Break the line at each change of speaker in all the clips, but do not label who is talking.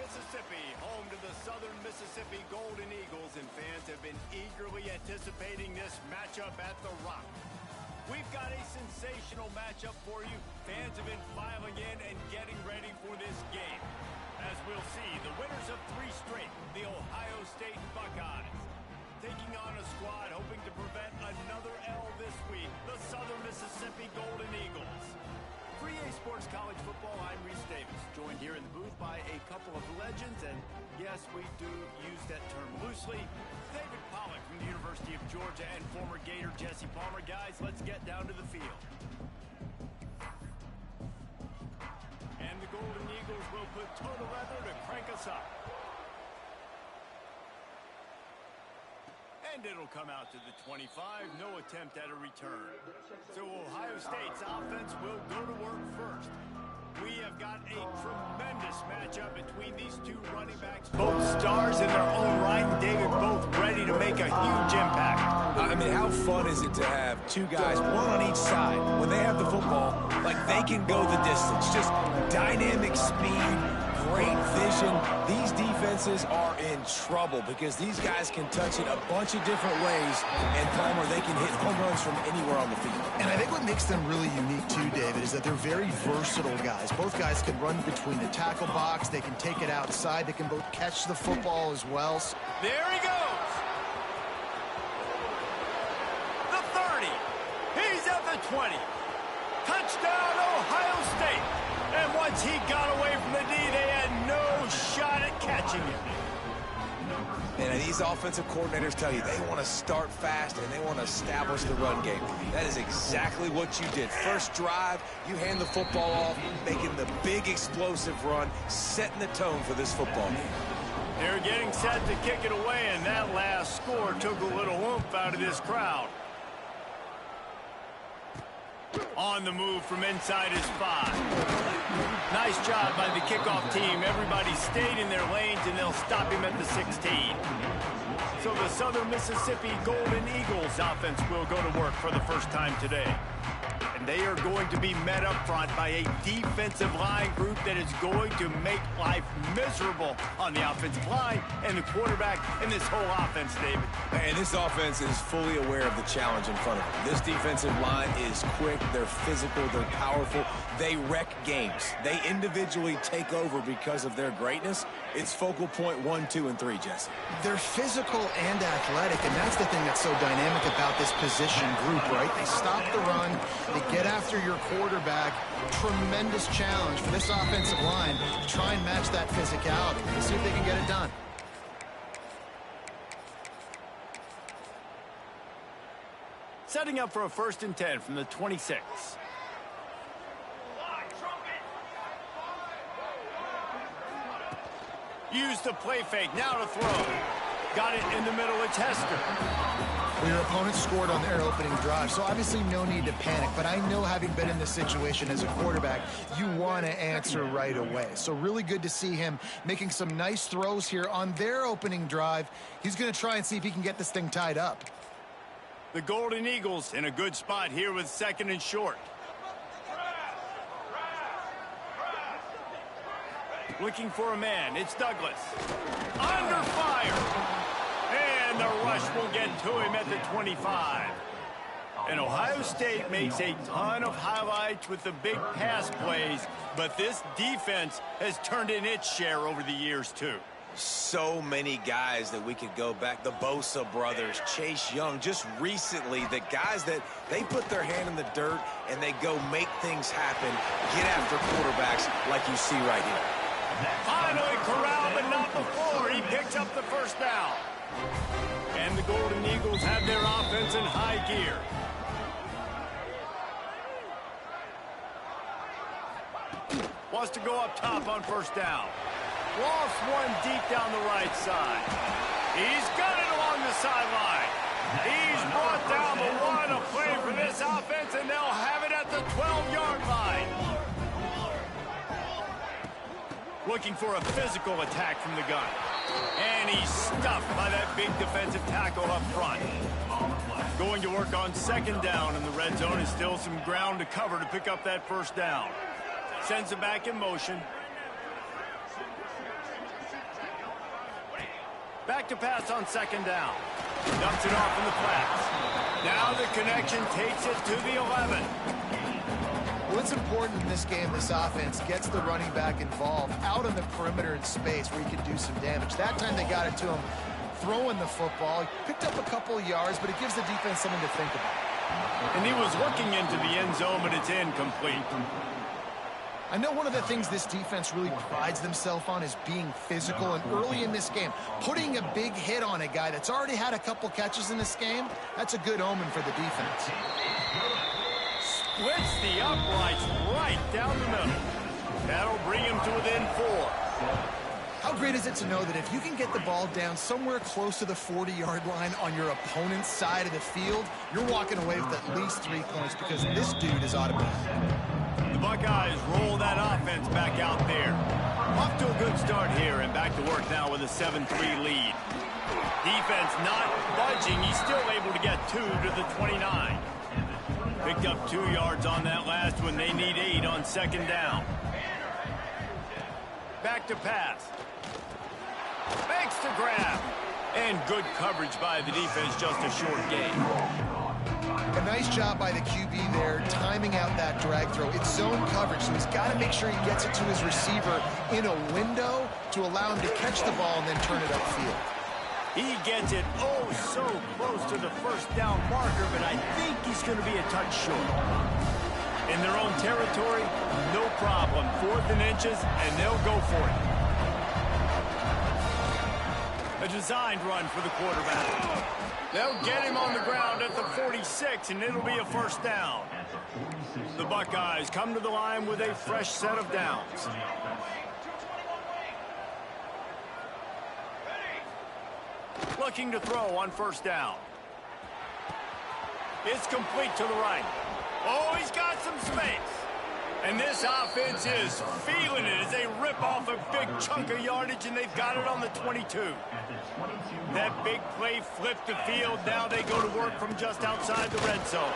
Mississippi, home to the Southern Mississippi Golden Eagles, and fans have been eagerly anticipating this matchup at the Rock. We've got a sensational matchup for you. Fans have been filing in and getting ready for this game. As we'll see, the winners of 3 straight, the Ohio State Buckeyes, taking on a squad hoping to prevent another L this week, the Southern Mississippi Golden Eagles. 3A Sports College Football, I'm Reese Davis, joined here in the booth by a couple of legends, and yes, we do use that term loosely. David Pollack from the University of Georgia and former Gator Jesse Palmer. Guys, let's get down to the field. And the Golden Eagles will put total leather to crank us up. And it'll come out to the 25, no attempt at a return. So Ohio State's offense will go to work first. We have got a tremendous matchup between these 2 running backs. Both stars in their own right, and David both ready to make a huge impact.
I mean, how fun is it to have 2 guys, one on each side, when they have the football, like they can go the distance. Just dynamic speed, great vision. These defenses are in trouble because these guys can touch it a bunch of different ways, and Palmer, they can hit home runs from anywhere on the field.
And I think what makes them really unique too, David, is that they're very versatile guys. Both guys can run between the tackle box. They can take it outside. They can both catch the football as well.
There he goes. The 30. He's at the 20. Touchdown, Ohio State. And once he got away from the D, they had no shot at catching him.
And these offensive coordinators tell you they want to start fast and they want to establish the run game. That is exactly what you did. First drive, you hand the football off, making the big explosive run, setting the tone for this football game.
They're getting set to kick it away, and that last score took a little oomph out of this crowd. On the move from inside his 5. Nice job by the kickoff team. Everybody stayed in their lanes, and they'll stop him at the 16. So the Southern Mississippi Golden Eagles offense will go to work for the first time today. And they are going to be met up front by a defensive line group that is going to make life miserable on the offensive line and the quarterback and this whole offense, David.
And this offense is fully aware of the challenge in front of them. This defensive line is quick, they're physical, they're powerful, they wreck games. They individually take over because of their greatness. It's focal point 1, 2, and 3, Jesse.
They're physical and athletic, and that's the thing that's so dynamic about this position group, right? They stop the run, they get after your quarterback. Tremendous challenge for this offensive line to try and match that physicality. We'll see if they can get it done.
Setting up for a 1st and 10 from the 26. Use the play fake, now to throw. Got it in the middle, it's Hester.
Well, your opponent scored on their opening drive, so obviously no need to panic. But I know, having been in this situation as a quarterback, you want to answer right away. So really good to see him making some nice throws here on their opening drive. He's going to try and see if he can get this thing tied up.
The Golden Eagles in a good spot here with 2nd and short. Looking for a man, it's Douglas. Under fire! And the rush will get to him at the 25. And Ohio State makes a ton of highlights with the big pass plays, but this defense has turned in its share over the years, too.
So many guys that we could go back. The Bosa brothers, Chase Young, just recently, the guys that they put their hand in the dirt and they go make things happen, get after quarterbacks like you see right here.
Finally corralled, but not before. He picks up the 1st down. And the Golden Eagles have their offense in high gear. Wants to go up top on 1st down. Lost one deep down the right side. He's got it along the sideline. He's brought down the one, a play for this offense, and they'll have it at the 12-yard line. Looking for a physical attack from the gun. And he's stuffed by that big defensive tackle up front. Going to work on 2nd down, and the red zone is still some ground to cover to pick up that 1st down. Sends it back in motion. Back to pass on second down. Dumps it off in the flats. Now the connection takes it to the 11.
Well, it's important in this game this offense gets the running back involved out on the perimeter in space where he can do some damage. That time they got it to him throwing the football. He picked up a couple of yards, but it gives the defense something to think about.
And he was looking into the end zone, but it's incomplete.
I know one of the things this defense really prides themselves on is being physical, and early in this game, putting a big hit on a guy that's already had a couple catches in this game, that's a good omen for the defense.
Splits the uprights right down the middle. That'll bring him to within 4.
How great is it to know that if you can get the ball down somewhere close to the 40-yard line on your opponent's side of the field, you're walking away with at least 3 points because this dude is automatic.
The Buckeyes roll that offense back out there. Off to a good start here and back to work now with a 7-3 lead. Defense not budging. He's still able to get 2 to the 29. Picked up 2 yards on that last one. They need 8 on second down. Back to pass. Makes the grab. And good coverage by the defense, just a short gain.
A nice job by the QB there, timing out that drag throw. It's zone coverage, so he's got to make sure he gets it to his receiver in a window to allow him to catch the ball and then turn it upfield.
He gets it so close to the first down marker, but I think he's going to be a touch short. In their own territory, no problem. 4th and inches, and they'll go for it. A designed run for the quarterback. They'll get him on the ground at the 46, and it'll be a first down. The Buckeyes come to the line with a fresh set of downs. Looking to throw on first down. It's complete to the right. Oh, he's got some space. And this offense is feeling it as they rip off a big chunk of yardage, and they've got it on the 22. That big play flipped the field. Now they go to work from just outside the red zone.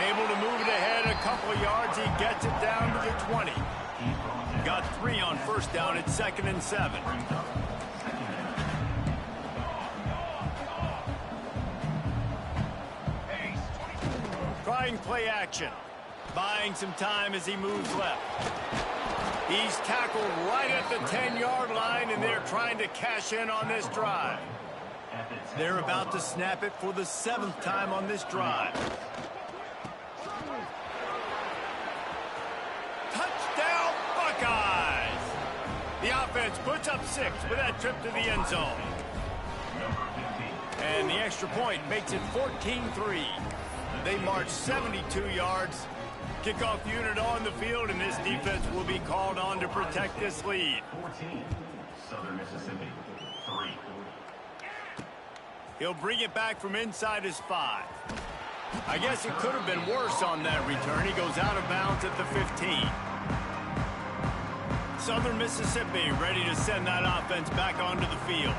Able to move it ahead a couple of yards. He gets it down to the 20. Got 3 on first down at 2nd and 7. Trying play action. Buying some time as he moves left. He's tackled right at the 10-yard line, and they're trying to cash in on this drive. They're about to snap it for the 7th time on this drive. Touchdown, Buckeyes! The offense puts up 6 with that trip to the end zone. And the extra point makes it 14-3. They march 72 yards. Kickoff unit on the field, and this defense will be called on to protect this lead.
14, Southern Mississippi, 3.
He'll bring it back from inside his 5. I guess it could have been worse on that return. He goes out of bounds at the 15. Southern Mississippi ready to send that offense back onto the field.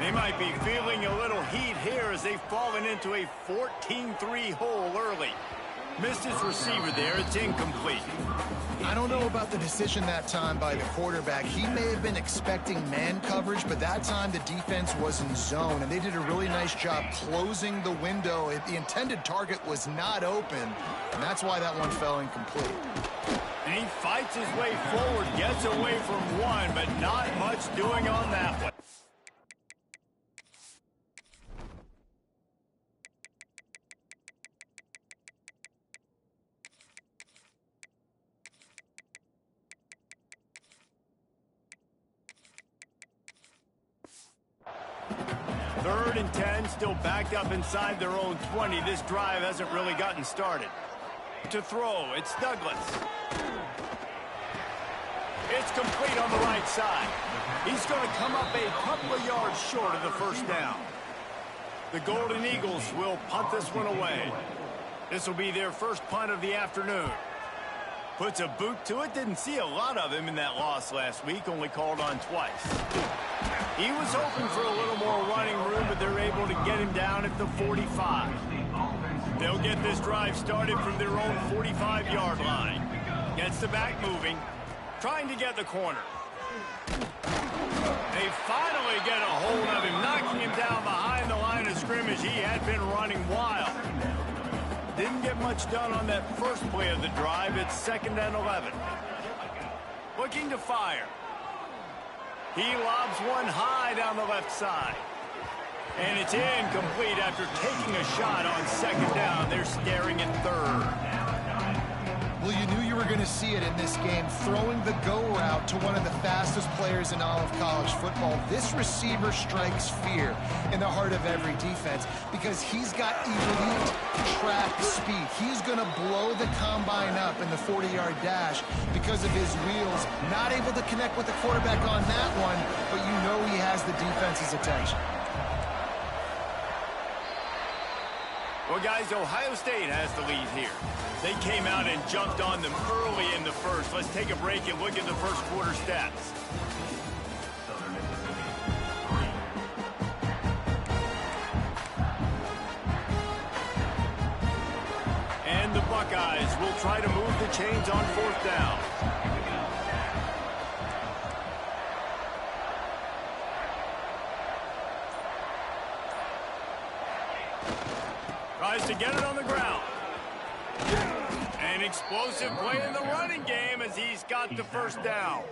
They might be feeling a little heat here as they've fallen into a 14-3 hole early. Missed his receiver there. It's incomplete.
I don't know about the decision that time by the quarterback. He may have been expecting man coverage, but that time the defense was in zone, and they did a really nice job closing the window. The intended target was not open, and that's why that one fell incomplete.
And he fights his way forward, gets away from one, but not much doing on that one. Third and 10, still backed up inside their own 20. This drive hasn't really gotten started. To throw, it's Douglas. It's complete on the right side. He's going to come up a couple of yards short of the first down. The Golden Eagles will punt this one away. This will be their first punt of the afternoon. Puts a boot to it. Didn't see a lot of him in that loss last week, only called on twice. He was hoping for a little more running room, but they're able to get him down at the 45. They'll get this drive started from their own 45-yard line. Gets the back moving, trying to get the corner. They finally get a hold of him, knocking him down behind the line of scrimmage. He had been running wild. Didn't get much done on that first play of the drive. It's 2nd and 11. Looking to fire. He lobs one high down the left side. And it's incomplete after taking a shot on 2nd down. They're staring at 3rd.
Well, you knew you were going to see it in this game, throwing the go route to one of the fastest players in all of college football. This receiver strikes fear in the heart of every defense because he's got elite track speed. He's going to blow the combine up in the 40-yard dash because of his wheels. Not able to connect with the quarterback on that one, but you know he has the defense's attention.
Well, guys, Ohio State has the lead here. They came out and jumped on them early in the first. Let's take a break and look at the first quarter stats.
Southern Mississippi, 3.
And the Buckeyes will try to move the chains on 4th down. Tries to get it on the ground. An explosive play in the running game as he's got the first down.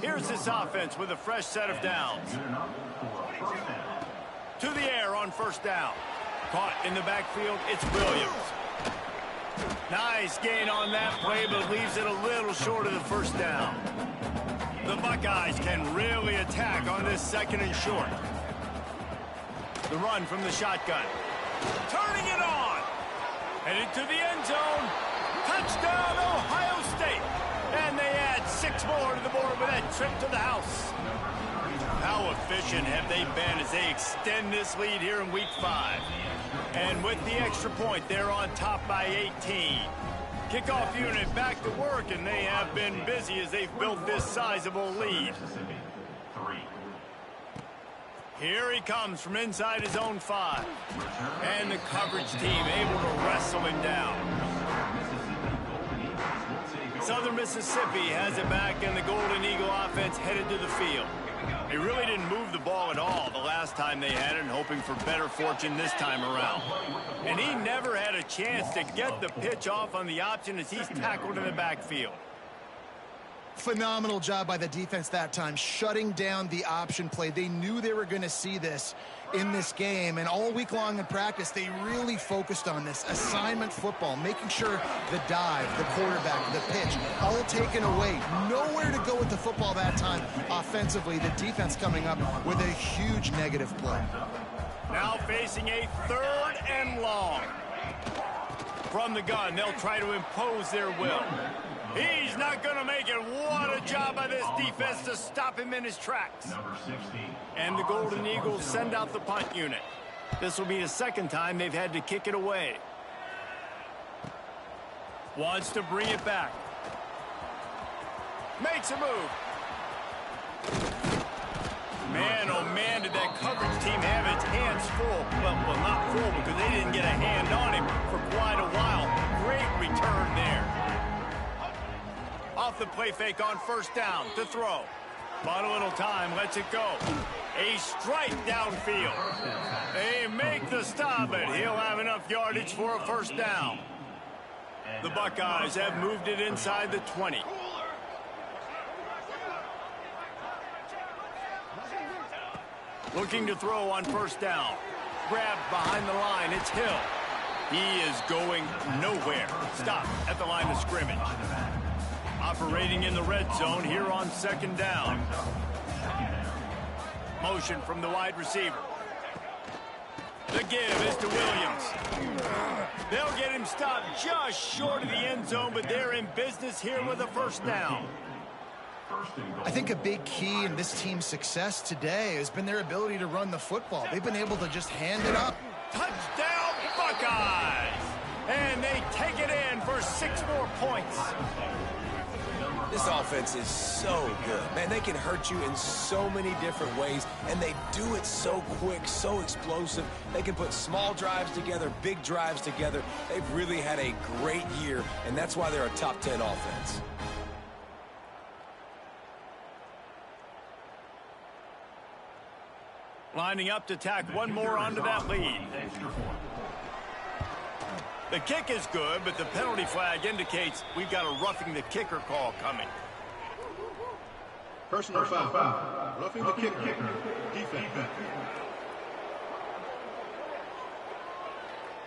Here's this offense with a fresh set of downs. To the air on 1st down. Caught in the backfield, it's Williams. Nice gain on that play, but leaves it a little short of the 1st down. The Buckeyes can really attack on this 2nd and short. The run from the shotgun. Turning it on. Headed to the end zone. Touchdown, Ohio State. And they add 6 more to the board with that trip to the house. How efficient have they been as they extend this lead here in Week 5? And with the extra point, they're on top by 18. Kickoff unit back to work, and they have been busy as they've built this sizable lead. Here he comes from inside his own 5. And the coverage team able to wrestle him down. Southern Mississippi has it back, and the Golden Eagle offense headed to the field. They really didn't move the ball at all the last time they had it, and hoping for better fortune this time around. And he never had a chance to get the pitch off on the option as he's tackled in the backfield.
Phenomenal job by the defense that time, shutting down the option play. They knew they were going to see this in this game, and all week long in practice, they really focused on this assignment football, making sure the dive, the quarterback, the pitch, all taken away. Nowhere to go with the football that time offensively. The defense coming up with a huge negative play.
Now facing a 3rd and long. From the gun, they'll try to impose their will. He's not going to make it. What a job by this defense to stop him in his tracks. And the Golden Eagles send out the punt unit. This will be the 2nd time they've had to kick it away. Wants to bring it back. Makes a move. Man, oh man, did that coverage team have its hands full. Well, not full because they didn't get a hand on him for quite a while. Great return there. Off the play fake on 1st down to throw. Bought a little time, lets it go. A strike downfield. They make the stop, but he'll have enough yardage for a 1st down. The Buckeyes have moved it inside the 20. Looking to throw on 1st down. Grabbed behind the line, it's Hill. He is going nowhere. Stop at the line of scrimmage. Operating in the red zone here on 2nd down. Motion from the wide receiver. The give is to Williams. They'll get him stopped just short of the end zone, but they're in business here with a 1st down.
I think a big key in this team's success today has been their ability to run the football. They've been able to just hand it up.
Touchdown, Buckeyes! And they take it in for 6 more points.
This offense is so good. Man, they can hurt you in so many different ways, and they do it so quick, so explosive. They can put small drives together, big drives together. They've really had a great year, and that's why they're a top 10 offense.
Lining up to tack one more onto that lead. The kick is good, but the penalty flag indicates we've got a roughing the kicker call coming.
Personal foul. Roughing the kicker. Defense.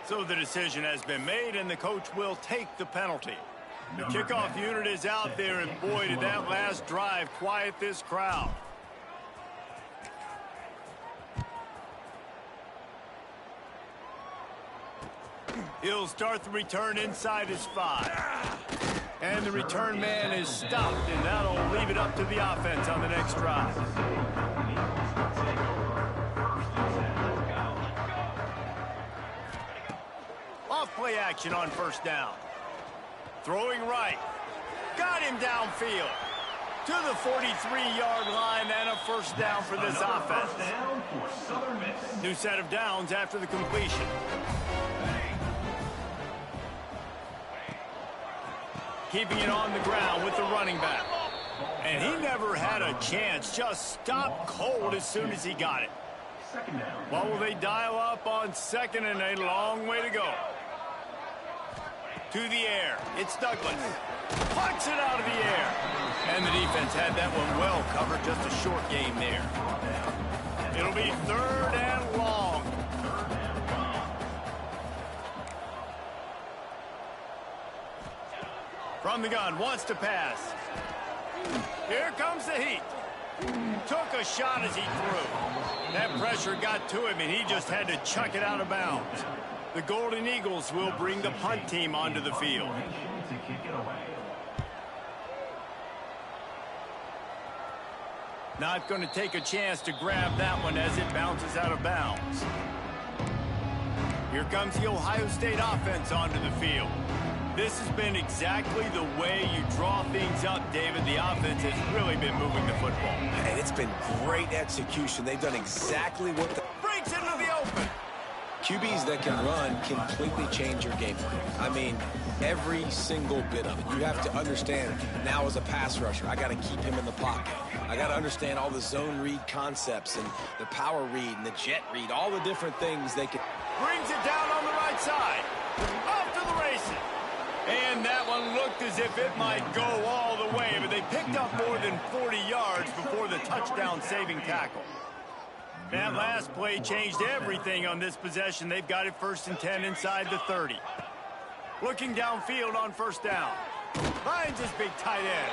So the decision has been made, and the coach will take the penalty. The kickoff unit is out there, and boy, did that last drive quiet this crowd. He'll start the return inside his 5. And the return man is stopped, and that'll leave it up to the offense on the next drive. Off play action on first down. Throwing right. Got him downfield. To the 43-yard line and a first down for this offense. New set of downs after the completion. Keeping it on the ground with the running back. And he never had a chance. Just stopped cold as soon as he got it. What will they dial up on second and a long way to go? To the air. It's Douglas. Plucks it out of the air. And the defense had that one well covered. Just a short game there. It'll be third and long. From the gun, wants to pass. Here comes the heat. Took a shot as he threw. That pressure got to him, and he just had to chuck it out of bounds. The Golden Eagles will bring the punt team onto the field. Not going to take a chance to grab that one as it bounces out of bounds. Here comes the Ohio State offense onto the field. This has been exactly the way you draw things up, David. The offense has really been moving the football.
And it's been great execution. They've done exactly what the...
Breaks into the open.
QBs that can run completely change your game plan. I mean, every single bit of it. You have to understand now as a pass rusher, I got to keep him in the pocket. I got to understand all the zone read concepts and the power read and the jet read, all the different things they can...
Brings it down on the right side. Off to the races. And that one looked as if it might go all the way, but they picked up more than 40 yards before the touchdown-saving tackle. That last play changed everything on this possession. They've got it 1st and 10 inside the 30. Looking downfield on first down. Finds his big tight end.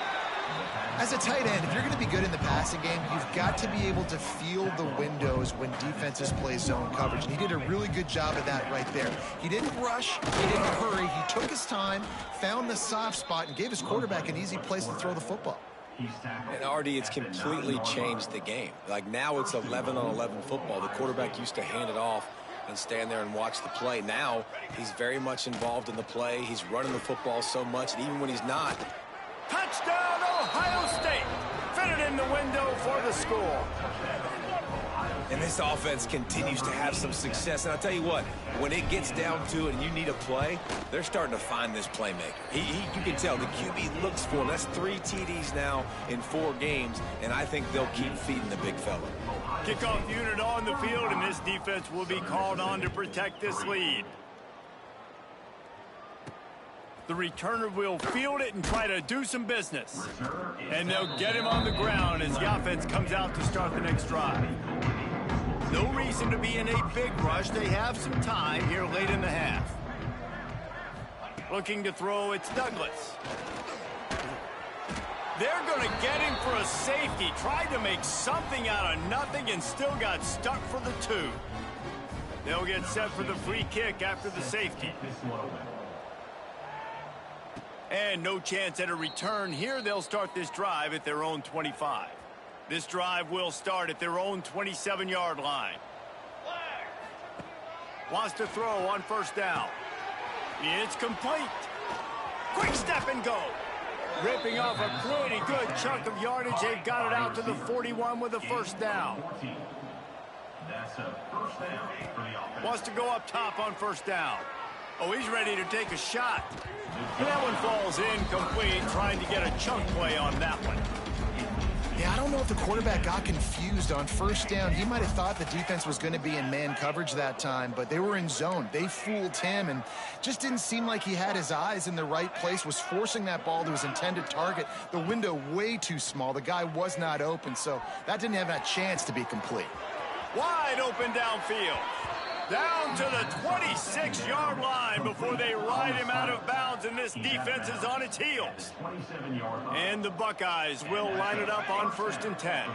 As a tight end, if you're going to be good in the passing game, you've got to be able to feel the windows when defenses play zone coverage. And he did a really good job of that right there. He didn't rush. He didn't hurry. He took his time, found the soft spot, and gave his quarterback an easy place to throw the football.
And Artie, it's completely changed the game. Like now it's 11-on-11 football. The quarterback used to hand it off and stand there and watch the play. Now he's very much involved in the play. He's running the football so much, and even when he's not.
Touchdown, Ohio State. Fitted in the window for the score.
And this offense continues to have some success. And I'll tell you what, when it gets down to it and you need a play, they're starting to find this playmaker. You can tell the QB looks for him. That's 3 TDs now in 4 games, and I think they'll keep feeding the big fella.
Kickoff unit on the field, and this defense will be called on to protect this lead. The returner will field it and try to do some business. And they'll get him on the ground as the offense comes out to start the next drive. No reason to be in a big rush. They have some time here late in the half. Looking to throw, it's Douglas. They're going to get him for a safety. Tried to make something out of nothing and still got stuck for the 2. They'll get set for the free kick after the safety. And no chance at a return here. They'll start this drive at their own 25. This drive will start at their own 27-yard line. Wants to throw on first down. It's complete. Quick step and go. Ripping off a pretty good chunk of yardage. They've got it out to the 41 with a first down. Wants to go up top on first down. Oh, he's ready to take a shot. And that one falls incomplete, trying to get a chunk play on that one.
Yeah, I don't know if the quarterback got confused on first down. He might have thought the defense was going to be in man coverage that time, but they were in zone. They fooled him and just didn't seem like he had his eyes in the right place, was forcing that ball to his intended target. The window way too small. The guy was not open, so that didn't have a chance to be complete.
Wide open downfield. Down to the 26-yard line before they ride him out of bounds, and this defense is on its heels. And the Buckeyes will line it up on 1st and 10.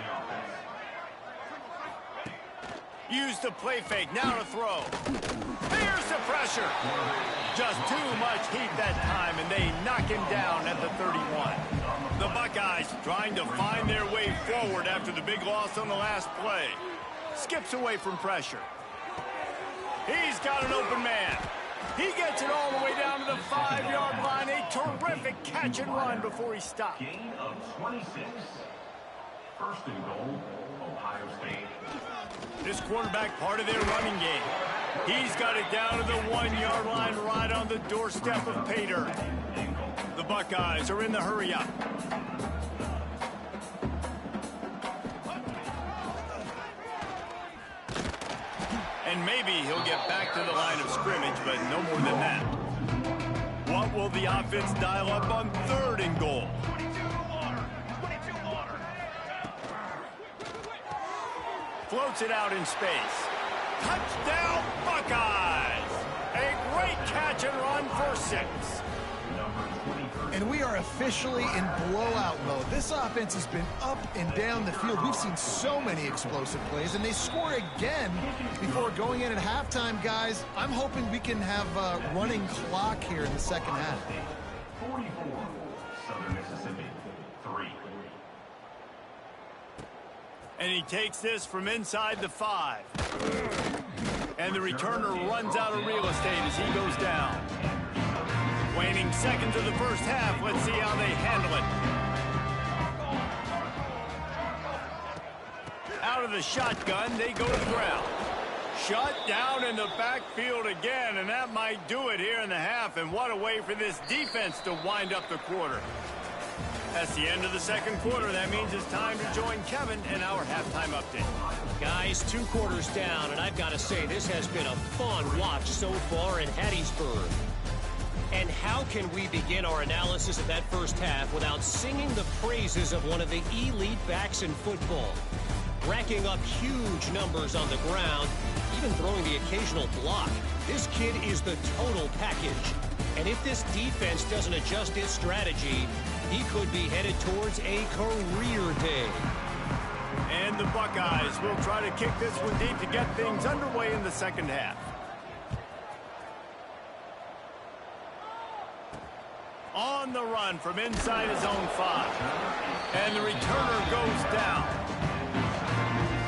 Use the play fake, now to throw. Here's the pressure. Just too much heat that time, and they knock him down at the 31. The Buckeyes trying to find their way forward after the big loss on the last play. Skips away from pressure. He's got an open man. He gets it all the way down to the 5-yard line. A terrific catch and run before he stopped.
Gain of 26. 1st and goal, Ohio State.
This quarterback part of their running game. He's got it down to the 1-yard line right on the doorstep of pay dirt. The Buckeyes are in the hurry up. And maybe he'll get back to the line of scrimmage, but no more than that. What will the offense dial up on 3rd and goal? Floats it out in space. Touchdown, Buckeyes! A great catch and run for 6.
And we are officially in blowout mode. This offense has been up and down the field. We've seen so many explosive plays, and they score again before going in at halftime, guys. I'm hoping we can have a running clock here in the second half.
44, Southern Mississippi, 3.
And he takes this from inside the 5. And the returner runs out of real estate as he goes down. Waning seconds of the first half. Let's see how they handle it. Out of the shotgun, they go to the ground. Shut down in the backfield again, and that might do it here in the half. And what a way for this defense to wind up the quarter. That's the end of the second quarter. That means it's time to join Kevin in our halftime update.
Guys, 2 quarters down, and I've got to say, this has been a fun watch so far in Hattiesburg. And how can we begin our analysis of that first half without singing the praises of one of the elite backs in football? Racking up huge numbers on the ground, even throwing the occasional block. This kid is the total package. And if this defense doesn't adjust its strategy, he could be headed towards a career day.
And the Buckeyes will try to kick this one deep to get things underway in the second half. On the run from inside his own 5. And the returner goes down.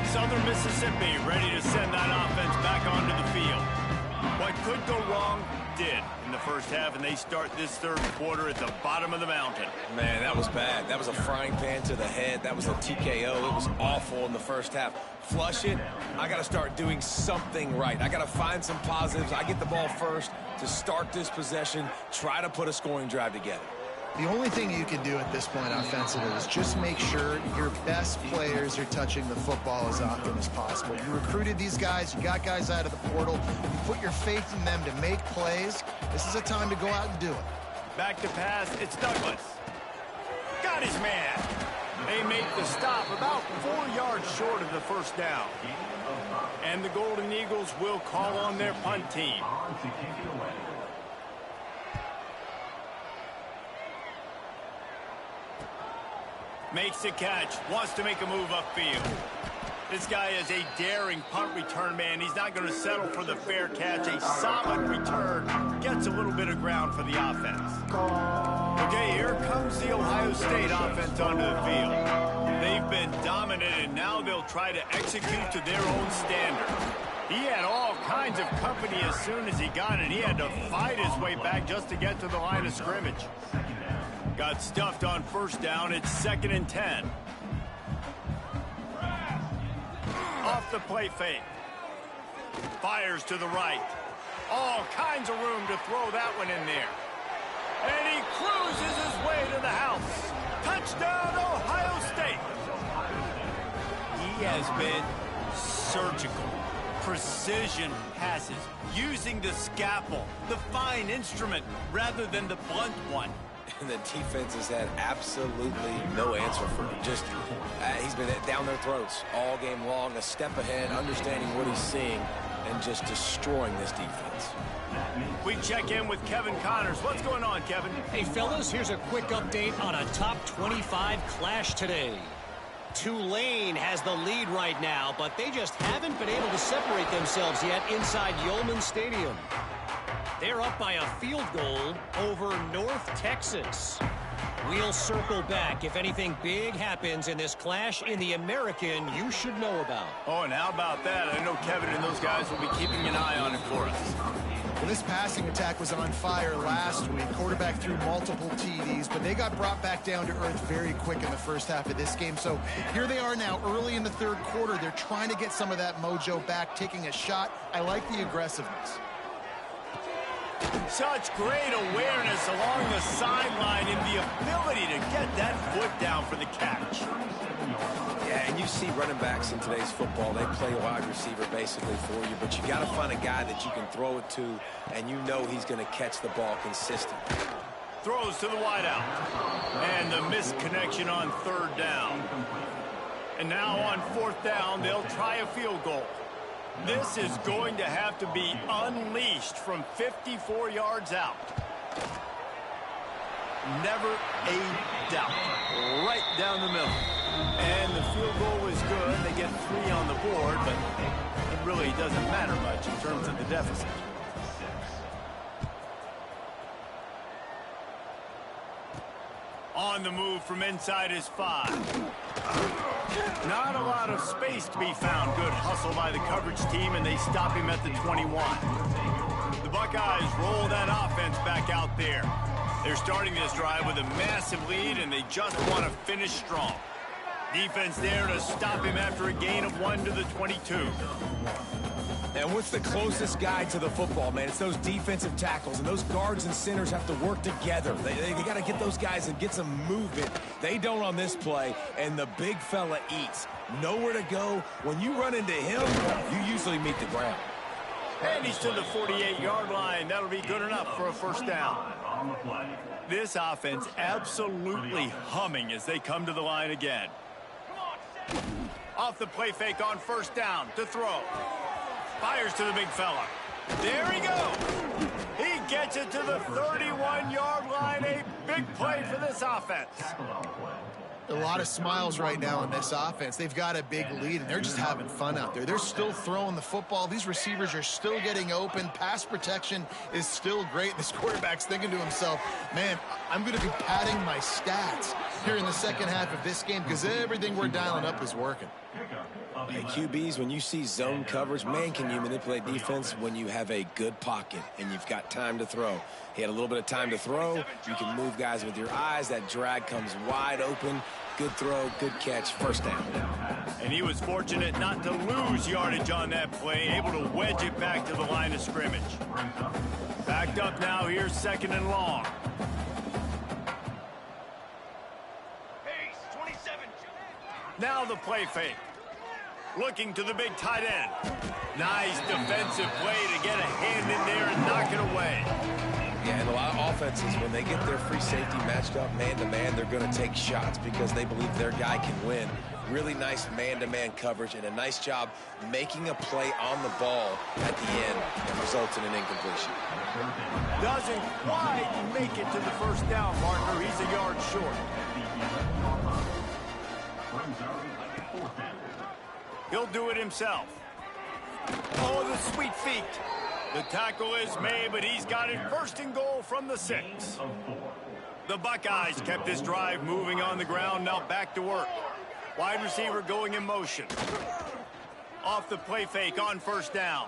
Southern Mississippi ready to send that offense back onto the field. What could go wrong did in the first half, and they start this third quarter at the bottom of the mountain.
Man, that was bad. That was a frying pan to the head. That was a TKO. It was awful in the first half. Flush it. I got to start doing something right. I got to find some positives. I get the ball first to start this possession, try to put a scoring drive together.
The only thing you can do at this point offensively is just make sure your best players are touching the football as often as possible. You recruited these guys. You got guys out of the portal. You put your faith in them to make plays. This is a time to go out and do it.
Back to pass. It's Douglas. Got his man. They make the stop about 4 yards short of the first down. And the Golden Eagles will call on their punt team. Makes the catch, wants to make a move upfield. This guy is a daring punt return man. He's not going to settle for the fair catch. A solid return. Gets a little bit of ground for the offense. Okay, here comes the Ohio State offense onto the field. They've been dominant, and now they'll try to execute to their own standard. He had all kinds of company as soon as he got it. He had to fight his way back just to get to the line of scrimmage. Got stuffed on first down. It's 2nd and 10. Off the play fake. Fires to the right. All kinds of room to throw that one in there. And he cruises his way to the house. Touchdown, Ohio State. has been surgical. Precision passes, using the scalpel, the fine instrument, rather than the blunt one.
And the defense has had absolutely no answer for him. Just, he's been down their throats all game long, a step ahead, understanding what he's seeing, and just destroying this defense.
We check in with Kevin Connors. What's going on, Kevin?
Hey, fellas, here's a quick update on a top 25 clash today. Tulane has the lead right now, but they just haven't been able to separate themselves yet inside Yulman Stadium. They're up by a field goal over North Texas. We'll circle back if anything big happens in this clash in the American you should know about.
Oh, and how about that? I know Kevin and those guys will be keeping an eye on it for us.
Well, this passing attack was on fire last week. Quarterback threw multiple TDs, but they got brought back down to earth very quick in the first half of this game. So here they are now, early in the third quarter. They're trying to get some of that mojo back, taking a shot. I like the aggressiveness.
Such great awareness along the sideline and the ability to get that foot down for the catch.
Yeah, and you see running backs in today's football, they play wide receiver basically for you, but you got to find a guy that you can throw it to, and you know he's going to catch the ball consistently.
Throws to the wideout. And the missed connection on third down. And now on fourth down, they'll try a field goal. This is going to have to be unleashed from 54 yards out. Never a doubt. Right down the middle. And the field goal is good. They get 3 on the board, but it really doesn't matter much in terms of the deficit. On the move from inside his 5. Not a lot of space to be found. Good hustle by the coverage team, and they stop him at the 21. The Buckeyes roll that offense back out there. They're starting this drive with a massive lead, and they just want to finish strong. Defense there to stop him after a gain of 1 to the 22.
And what's the closest guy to the football, man? It's those defensive tackles, and those guards and centers have to work together. They got to get those guys and get some movement. They don't on this play, and the big fella eats. Nowhere to go. When you run into him, you usually meet the ground.
And he's to the 48-yard line. That'll be good enough for a first down. This offense absolutely humming as they come to the line again. Off the play fake on first down to throw. Fires to the big fella. There he goes. He gets it to the 31-yard line. A big play for this offense.
A lot of smiles right now in this offense. They've got a big lead, and they're just having fun out there. They're still throwing the football. These receivers are still getting open. Pass protection is still great. This quarterback's thinking to himself, man, I'm going to be padding my stats here in the second half of this game because everything we're dialing up is working.
Hey, QBs, when you see zone coverage, man, can you manipulate defense when you have a good pocket and you've got time to throw? He had a little bit of time to throw. You can move guys with your eyes. That drag comes wide open. Good throw, good catch, first down.
And he was fortunate not to lose yardage on that play, able to wedge it back to the line of scrimmage. Backed up now, here's second and long. Now the play fake. Looking to the big tight end. Nice defensive play to get a hand in there and knock it away.
Yeah, and a lot of offenses, when they get their free safety matched up man-to-man, they're going to take shots because they believe their guy can win. Really nice man-to-man coverage and a nice job making a play on the ball at the end that results in an incompletion.
Doesn't quite make it to the first down marker. He's a yard short. He'll do it himself. Oh, the sweet feet. The tackle is made, but he's got it first and goal from the 6. The Buckeyes kept this drive moving on the ground, now back to work. Wide receiver going in motion. Off the play fake on first down.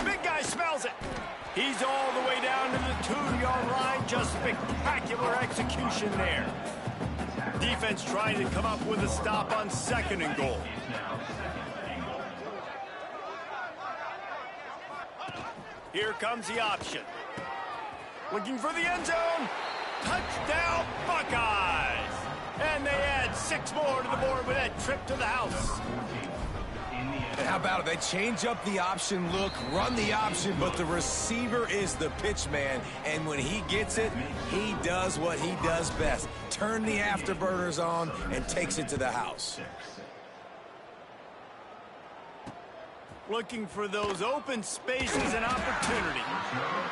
Big guy smells it. He's all the way down to the 2-yard line. Just spectacular execution there. Defense trying to come up with a stop on second and goal. Here comes the option. Looking for the end zone. Touchdown, Buckeyes. And they add 6 6 more to the board with that trip to the house.
And how about it? They change up the option look, run the option, but the receiver is the pitch man. And when he gets it, he does what he does best. Turn the afterburners on and takes it to the house.
Looking for those open spaces and opportunity.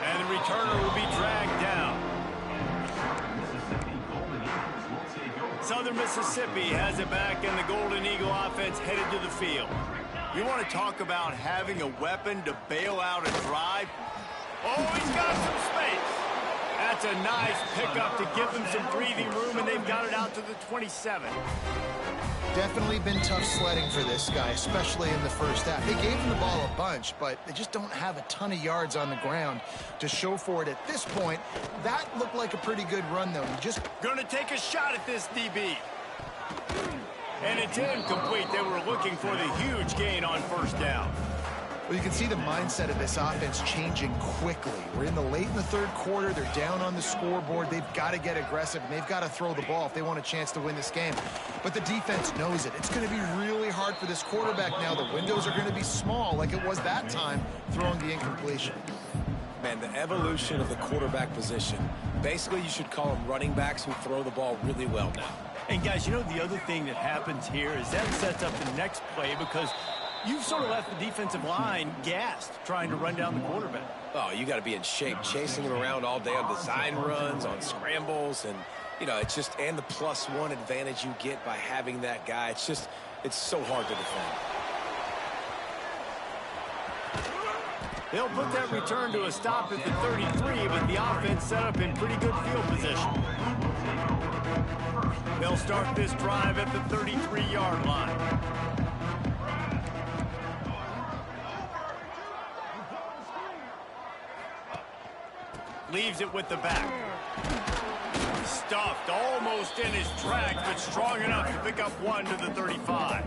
And the returner will be dragged down. Southern Mississippi has it back, and the Golden Eagle offense headed to the field. You want to talk about having a weapon to bail out a drive? Oh, he's got some space. That's a nice pickup to give them some breathing room, and they've got it out to the 27.
Definitely been tough sledding for this guy, especially in the first half. They gave him the ball a bunch, but they just don't have a ton of yards on the ground to show for it at this point. That looked like a pretty good run, though. Just
gonna take a shot at this DB. And it's incomplete. They were looking for the huge gain on first down.
Well, you can see the mindset of this offense changing quickly. We're in the late in the third quarter. They're down on the scoreboard. They've got to get aggressive, and they've got to throw the ball if they want a chance to win this game. But the defense knows it. It's going to be really hard for this quarterback now. The windows are going to be small like it was that time throwing the incompletion.
Man, the evolution of the quarterback position. Basically, you should call them running backs who throw the ball really well now.
And, guys, you know the other thing that happens here is that sets up the next play because you've sort of left the defensive line gassed trying to run down the quarterback.
Oh, you got to be in shape, chasing him around all day on design runs, on scrambles, and, you know, it's just, and the +1 advantage you get by having that guy. It's just, it's so hard to defend.
They'll put that return to a stop at the 33, but the offense set up in pretty good field position. They'll start this drive at the 33-yard line. Leaves it with the back. Stuffed almost in his tracks, but strong enough to pick up 1 to the 35.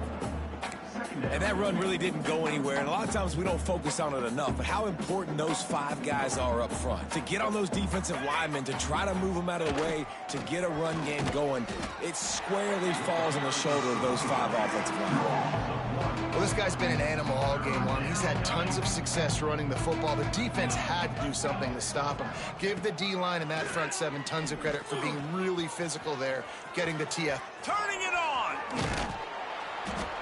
And that run really didn't go anywhere, and a lot of times we don't focus on it enough, but how important those 5 guys are up front. To get on those defensive linemen, to try to move them out of the way, to get a run game going, it squarely falls on the shoulder of those 5 offensive linemen.
Well, this guy's been an animal all game long. He's had tons of success running the football. The defense had to do something to stop him. Give the D-line and that front 7 tons of credit for being really physical there, getting the TF.
Turning it on!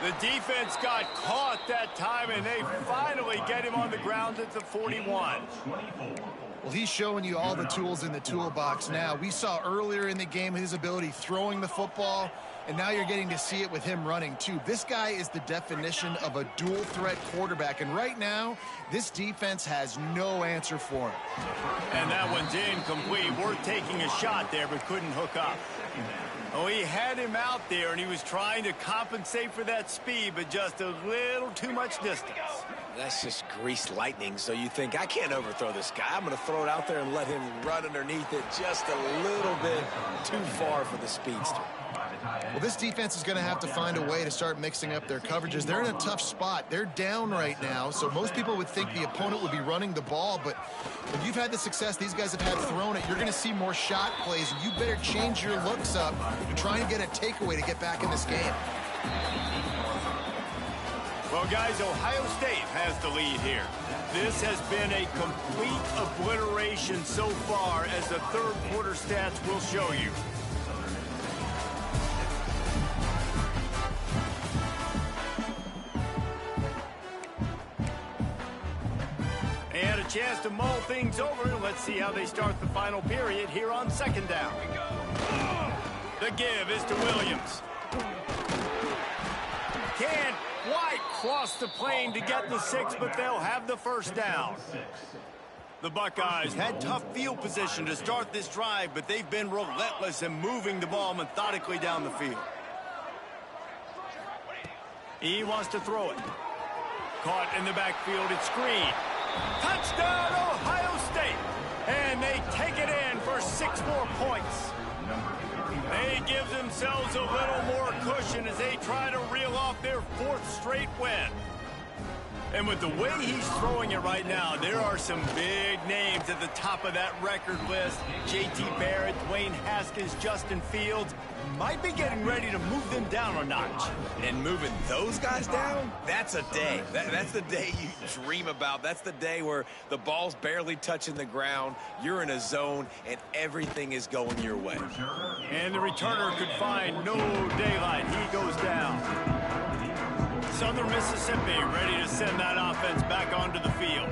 The defense got caught that time, and they finally get him on the ground at the 41.
Well, he's showing you all the tools in the toolbox now. We saw earlier in the game his ability throwing the football, and now you're getting to see it with him running, too. This guy is the definition of a dual-threat quarterback, and right now, this defense has no answer for him.
And that one's incomplete. We're taking a shot there, but couldn't hook up. Oh, he had him out there, and he was trying to compensate for that speed, but just a little too much distance.
That's just greased lightning, so you think, I can't overthrow this guy. I'm going to throw it out there and let him run underneath it just a little bit too far for the speedster.
Well, this defense is going to have to find a way to start mixing up their coverages. They're in a tough spot. They're down right now, so most people would think the opponent would be running the ball, but when you've had the success these guys have had throwing it, you're going to see more shot plays, and you better change your looks up and try and get a takeaway to get back in this game.
Well, guys, Ohio State has the lead here. This has been a complete obliteration so far, as the third quarter stats will show you. And a chance to mull things over. Let's see how they start the final period here on second down. The give is to Williams. Can't quite cross the plane to get the 6, but they'll have the first down. The Buckeyes had tough field position to start this drive, but they've been relentless in moving the ball methodically down the field. He wants to throw it. Caught in the backfield, it's Green. Touchdown, Ohio State! And they take it in for 6 more points. They give themselves a little more cushion as they try to reel off their 4th straight win. And with the way he's throwing it right now, there are some big names at the top of that record list. J.T. Barrett, Dwayne Haskins, Justin Fields might be getting ready to move them down a notch.
And moving those guys down, that's a day. That's the day you dream about. That's the day where the ball's barely touching the ground, you're in a zone, and everything is going your way.
And the returner could find no daylight. He goes down. Southern Mississippi ready to send that offense back onto the field.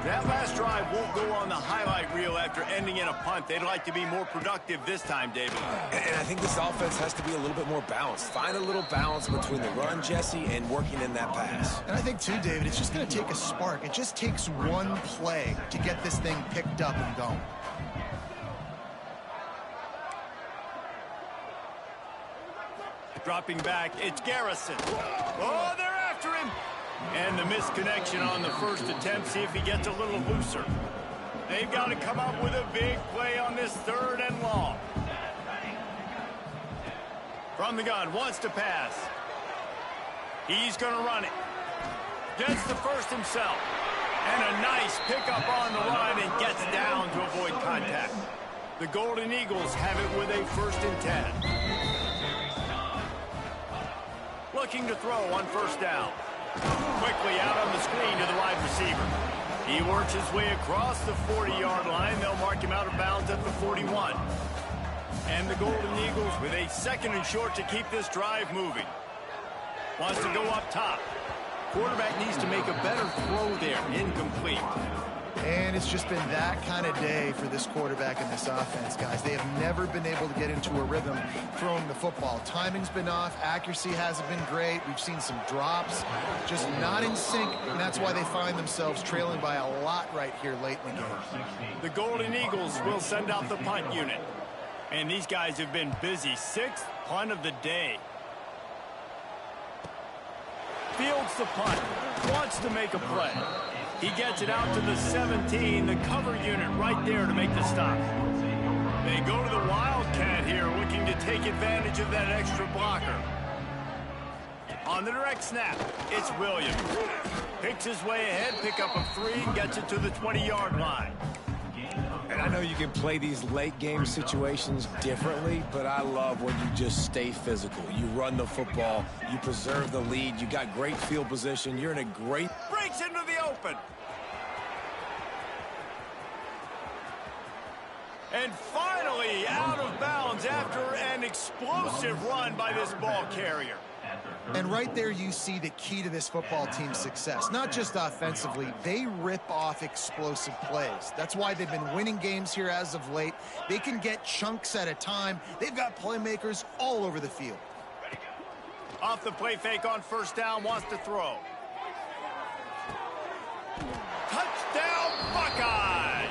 That last drive won't go on the highlight reel after ending in a punt. They'd like to be more productive this time, David.
And I think this offense has to be a little bit more balanced. Find a little balance between the run, Jesse, and working in that pass.
And I think, too, David, it's just going to take a spark. It just takes one play to get this thing picked up and going.
Dropping back, it's Garrison. Oh, they're after him. And the misconnection on the first attempt. See if he gets a little looser. They've got to come up with a big play on this 3rd and long. From the gun, wants to pass. He's going to run it. Gets the first himself. And a nice pickup on the run and gets down to avoid contact. The Golden Eagles have it with a 1st and 10. Looking to throw on 1st down. Quickly out on the screen to the wide receiver. He works his way across the 40-yard line. They'll mark him out of bounds at the 41. And the Golden Eagles with a 2nd and short to keep this drive moving. Wants to go up top. Quarterback needs to make a better throw there. Incomplete.
And it's just been that kind of day for this quarterback and this offense, guys. They have never been able to get into a rhythm throwing the football. Timing's been off. Accuracy hasn't been great. We've seen some drops, just not in sync, and that's why they find themselves trailing by a lot right here late in the game.
The Golden Eagles will send out the punt unit. And these guys have been busy. 6th punt of the day. Fields the punt. Wants to make a play. He gets it out to the 17, the cover unit right there to make the stop. They go to the Wildcat here, looking to take advantage of that extra blocker. On the direct snap, it's Williams. Picks his way ahead, pick up a 3, and gets it to the 20-yard line.
And I know you can play these late-game situations differently, but I love when you just stay physical. You run the football, you preserve the lead, you got great field position, you're in a great...
Breaks into the open. And finally out of bounds after an explosive run by this ball carrier.
And right there you see the key to this football team's success. Not just offensively, they rip off explosive plays. That's why they've been winning games here as of late. They can get chunks at a time. They've got playmakers all over the field.
Off the play fake on 1st down, wants to throw. Touchdown Buckeyes!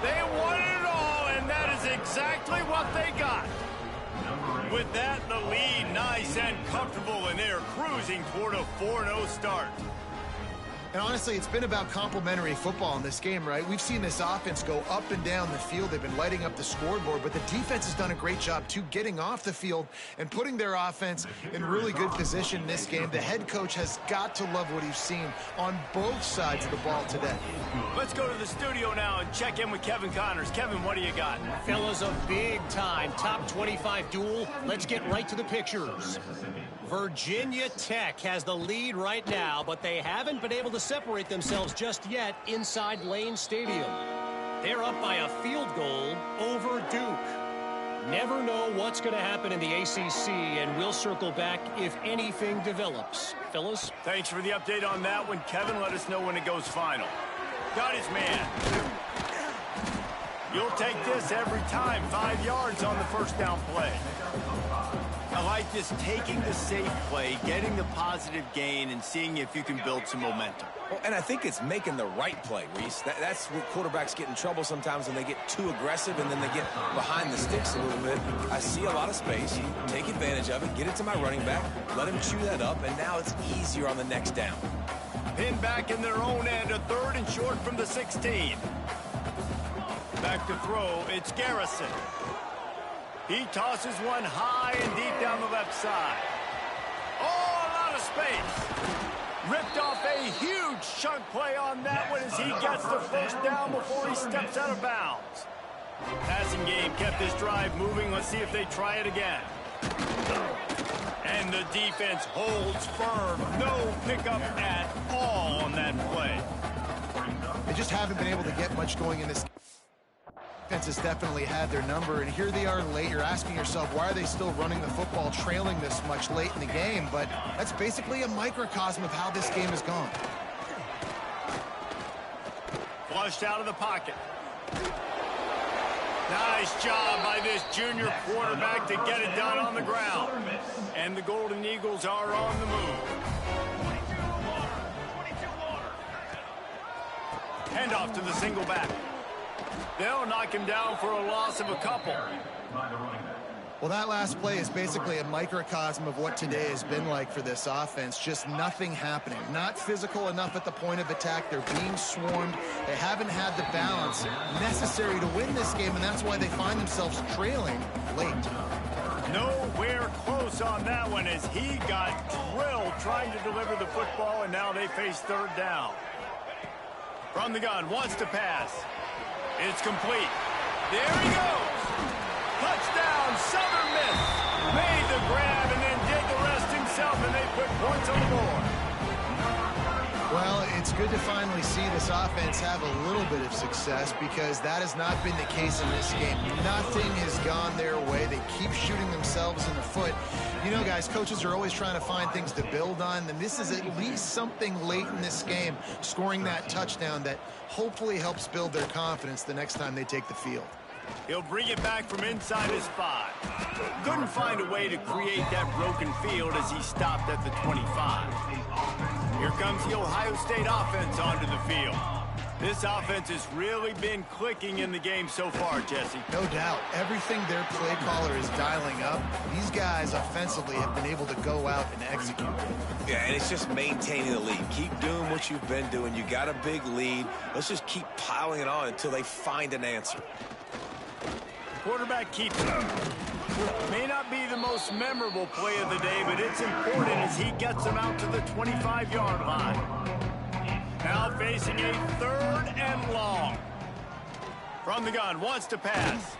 They won it all, and that is exactly what they got. With that, the lead nice and comfortable, and they're cruising toward a 4-0 start.
And honestly, it's been about complementary football in this game, right? We've seen this offense go up and down the field. They've been lighting up the scoreboard, but the defense has done a great job, too, getting off the field and putting their offense in really good position in this game. The head coach has got to love what he's seen on both sides of the ball today.
Let's go to the studio now and check in with Kevin Connors. Kevin, what do you got?
Fellas, a big-time top 25 duel. Let's get right to the pictures. Virginia Tech has the lead right now, but they haven't been able to separate themselves just yet inside Lane Stadium. They're up by a field goal over Duke. Never know what's going to happen in the ACC, and we'll circle back if anything develops. Fellas?
Thanks for the update on that one, Kevin. Let us know when it goes final. Got his man. You'll take this every time. 5 yards on the 1st down play. I like this, taking the safe play, getting the positive gain, and seeing if you can build some momentum.
Well, and I think it's making the right play, Reese. That's where quarterbacks get in trouble sometimes when they get too aggressive and then they get behind the sticks a little bit. I see a lot of space, take advantage of it, get it to my running back, let him chew that up, and now it's easier on the next down.
Pinned back in their own end, a 3rd and short from the 16. Back to throw, it's Garrison. He tosses one high and deep down the left side. Oh, a lot of space. Ripped off a huge chunk play on that one as he gets the first down before he steps out of bounds. Passing game kept this drive moving. Let's see if they try it again. And the defense holds firm. No pickup at all on that play.
They just haven't been able to get much going in this. Defense has definitely had their number, and here they are late. You're asking yourself, why are they still running the football, trailing this much late in the game? But that's basically a microcosm of how this game has gone.
Flushed out of the pocket. Nice job by this junior quarterback to get it done on the ground. And the Golden Eagles are on the move. Handoff to the single back. They'll knock him down for a loss of a couple.
Well, that last play is basically a microcosm of what today has been like for this offense. Just nothing happening. Not physical enough at the point of attack. They're being swarmed. They haven't had the balance necessary to win this game, and that's why they find themselves trailing late.
Nowhere close on that one as he got drilled trying to deliver the football, and now they face third down. From the gun, wants to pass. It's complete. There he goes. Touchdown, Southern Miss. Made the grab and then did the rest himself, and they put points on the board.
Well, it's good to finally see this offense have a little bit of success because that has not been the case in this game. Nothing has gone their way. They keep shooting themselves in the foot. You know, guys, coaches are always trying to find things to build on, and this is at least something late in this game, scoring that touchdown that hopefully helps build their confidence the next time they take the field.
He'll bring it back from inside his 5. Couldn't find a way to create that broken field as he stopped at the 25. Here comes the Ohio State offense onto the field. This offense has really been clicking in the game so far, Jesse.
No doubt. Everything their play caller is dialing up, these guys offensively have been able to go out and execute.
Yeah, and it's just maintaining the lead. Keep doing what you've been doing. You got a big lead. Let's just keep piling it on until they find an answer.
Quarterback keeps it. May not be the most memorable play of the day, but it's important as he gets them out to the 25-yard line. Now facing a third and long. From the gun, wants to pass.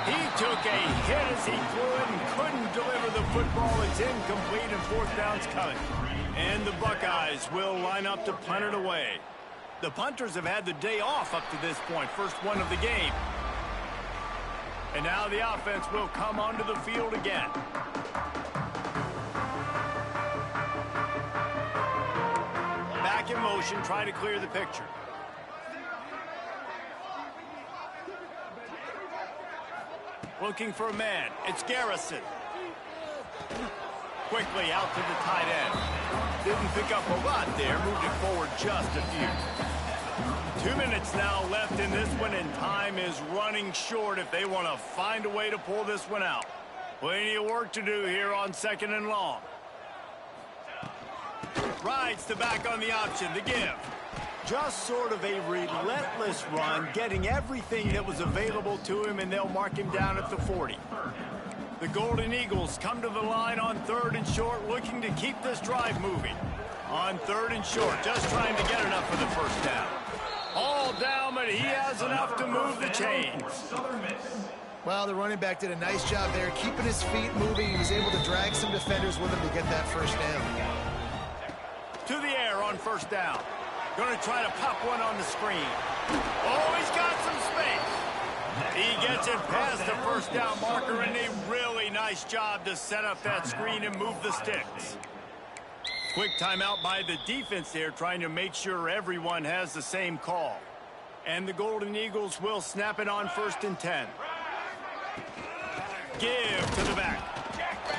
He took a hit as he threw it and couldn't deliver the football. It's incomplete and fourth down's coming. And the Buckeyes will line up to punt it away. The punters have had the day off up to this point, first one of the game. And now the offense will come onto the field again. Back in motion, trying to clear the picture. Looking for a man. It's Garrison. Quickly out to the tight end. Didn't pick up a lot there. Moved it forward just a few. 2 minutes now left in this one, and time is running short if they want to find a way to pull this one out. Plenty of work to do here on second and long. Rides the back on the option, the give. Just sort of a relentless run, getting everything that was available to him, and they'll mark him down at the 40. The Golden Eagles come to the line on third and short, looking to keep this drive moving. On third and short, just trying to get enough for the first down. All down, but he has enough to move the chains.
Well, the running back did a nice job there, keeping his feet moving. He was able to drag some defenders with him to get that first down.
To the air on first down. Going to try to pop one on the screen. Oh, he's got some space. He gets it past the first down marker, and a really nice job to set up that screen and move the sticks. Quick timeout by the defense there, trying to make sure everyone has the same call. And the Golden Eagles will snap it on first and 10. Give to the back.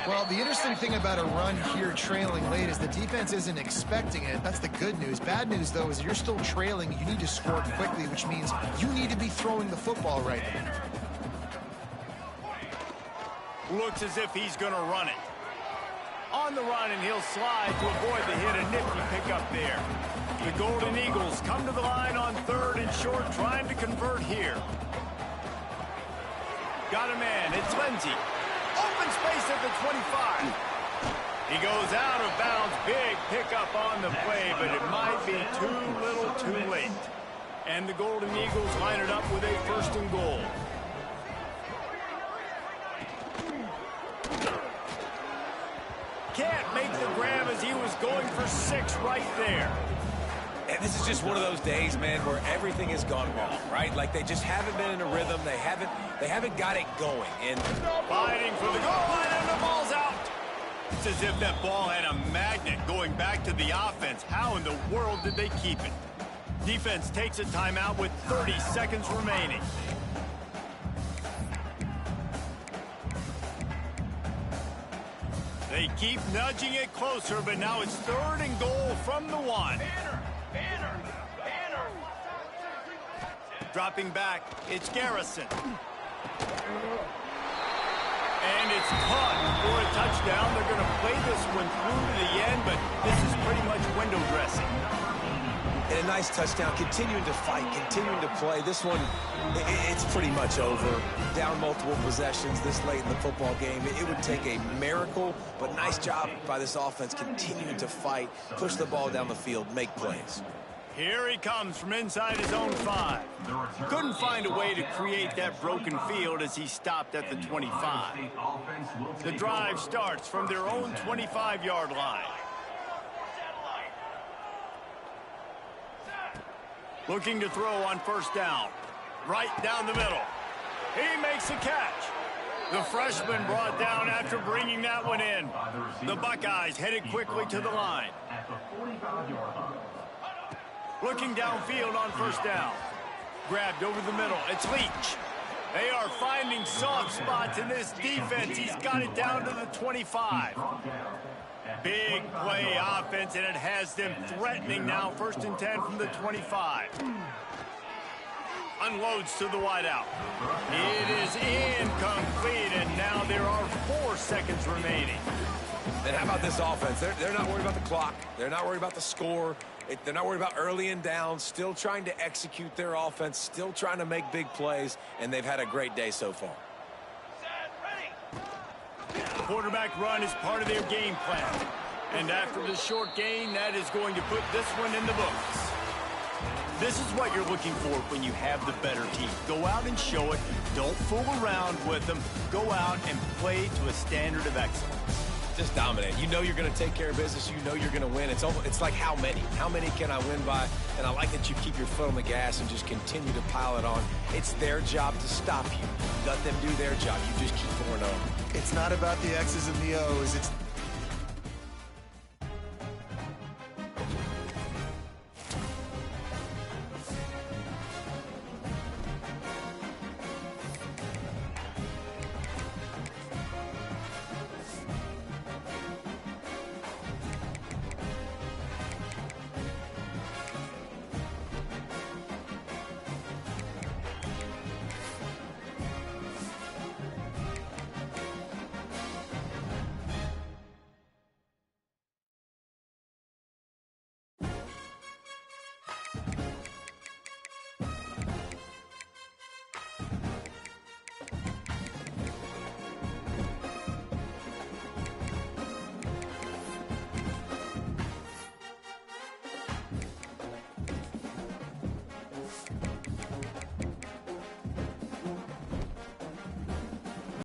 Well, the interesting thing about a run here trailing late is the defense isn't expecting it. That's the good news. Bad news, though, is you're still trailing. You need to score quickly, which means you need to be throwing the football right now.
Looks as if he's going to run it. On the run, and he'll slide to avoid the hit. A nifty pickup there. The Golden Eagles come to the line on third and short, trying to convert here. Got a man. It's Lindsey. Open space at the 25. He goes out of bounds. Big pickup on the play, but it might be too little too late. And the Golden Eagles line it up with a 1st and goal. Can't make the grab as he was going for 6 right there.
And this is just one of those days, man, where everything has gone wrong, right? Like they just haven't been in a rhythm. They haven't got it going. And
fighting for the goal line, and the ball's out. It's as if that ball had a magnet going back to the offense. How in the world did they keep it? Defense takes a timeout with 30 seconds remaining. They keep nudging it closer, but now it's 3rd and goal from the 1. Dropping back, it's Garrison. And it's caught for a touchdown. They're going to play this one through to the end, but this is pretty much window dressing.
And a nice touchdown, continuing to fight, continuing to play. This one, it's pretty much over. Down multiple possessions this late in the football game. It would take a miracle, but nice job by this offense continuing to fight, push the ball down the field, make plays.
Here he comes from inside his own 5. Couldn't find a way to create that broken field as he stopped at the 25. The drive starts from their own 25-yard line. Looking to throw on 1st down. Right down the middle. He makes a catch. The freshman brought down after bringing that one in. The Buckeyes headed quickly to the line. Looking downfield on 1st down. Grabbed over the middle. It's Leach. They are finding soft spots in this defense. He's got it down to the 25. Big play offense, and it has them threatening now. 1st and 10 from the 25. Unloads to the wideout. It is incomplete, and now there are 4 seconds remaining.
And how about this offense? They're not worried about the clock. They're not worried about the score. They're not worried about early and down. Still trying to execute their offense. Still trying to make big plays, and they've had a great day so far.
Quarterback run is part of their game plan. And after the short gain, that is going to put this one in the books. This is what you're looking for when you have the better team. Go out and show it. Don't fool around with them. Go out and play to a standard of excellence.
Just dominate. You know you're going to take care of business. You know you're going to win. It's like how many? How many can I win by? And I like that you keep your foot on the gas and just continue to pile it on. It's their job to stop you. Let them do their job. You just keep going on.
It's not about the X's and the O's. It's